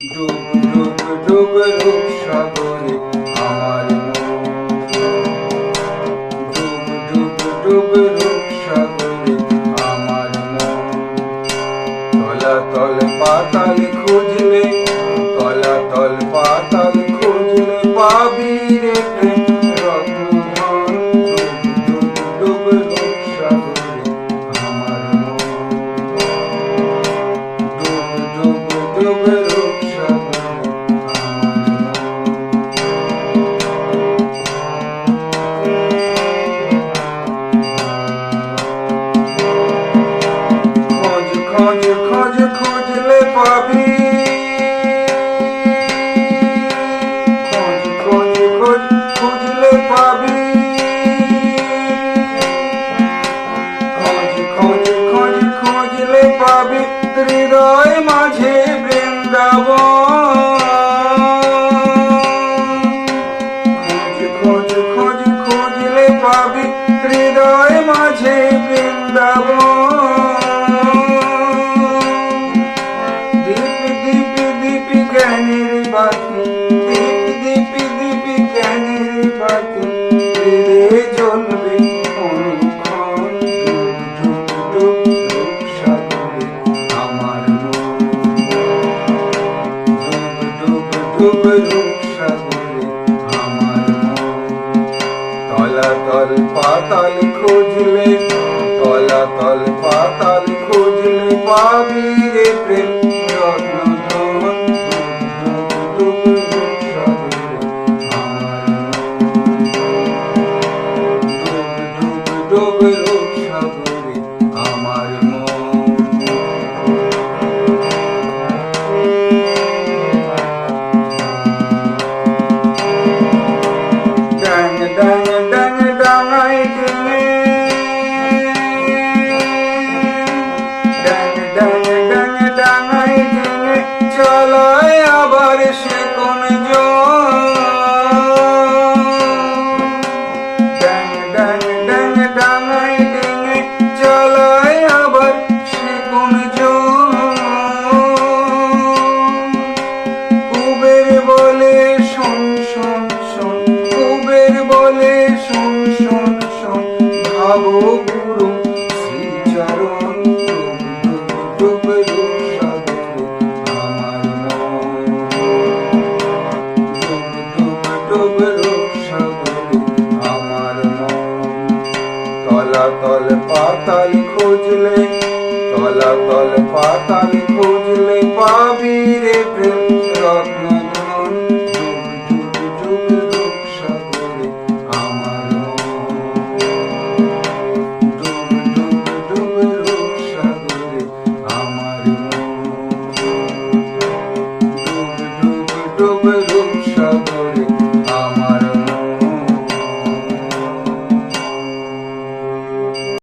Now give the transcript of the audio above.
ডুব ডুব ডুব রূপ সাগরে আমার মন, ডুব ডুব ডুব রূপ সাগরে আমার মন। তলাতল পাতাল খুঁজলে, তলাতল পাতাল খুঁজলে পাবি রে প্রেম রত্নধন। ডুব ডুব ডুব রূপ সাগরে আমার মন, ডুব ডুব ডুব রূপ সাগরে আমার মন। খোঁজ খোঁজ খোঁজ খুঁজলে পাবি, খোঁজ খোঁজ খোঁজ খুঁজলে পাবি, খোঁজ খোঁজ খোঁজ খুঁজলে পাবি হৃদয় মাঝে বৃন্দাবন। খোঁজ খোঁজ খোঁজ খুঁজলে পাবি হৃদয় মাঝে বৃন্দাবন। জ্ঞানের বাতি, দীপ দীপ দীপ জ্ঞানের বাতি হৃদয়ে জ্বলবে অনুক্ষণ। ডুব ডুব রূপ সাগরে আমার মন, ডুব ডুব রূপ সাগরে আমার মন। তলাতল পাতাল খুঁজলে, তলাতল পাতাল খুঁজলে পাবি রে প্রেম রত্নধন। ডুব রূপ সাগরে আমার মন। ডাং ডাং ডাং ডাঙাই ডিঙে, ডাং ডাং ডাং ডাঙাই ডিঙে চলায় আবার সে কোন ডাঙায় ডিঙে চলায় আবার সে কোন কুবের বলে শোন শোন শোন, কুবের বলে শোন শোন শোন ভাবো গুরু শ্রীচরণ। ডুব ডুব রূপ সাগরে আমার মন, ডুব ডুব ডুব রূপ সাগরে আমার মন। তলাতল পাতাল খুঁজলে, তলাতল পাতাল খুঁজলে পাবি রে প্রেম রত্ন।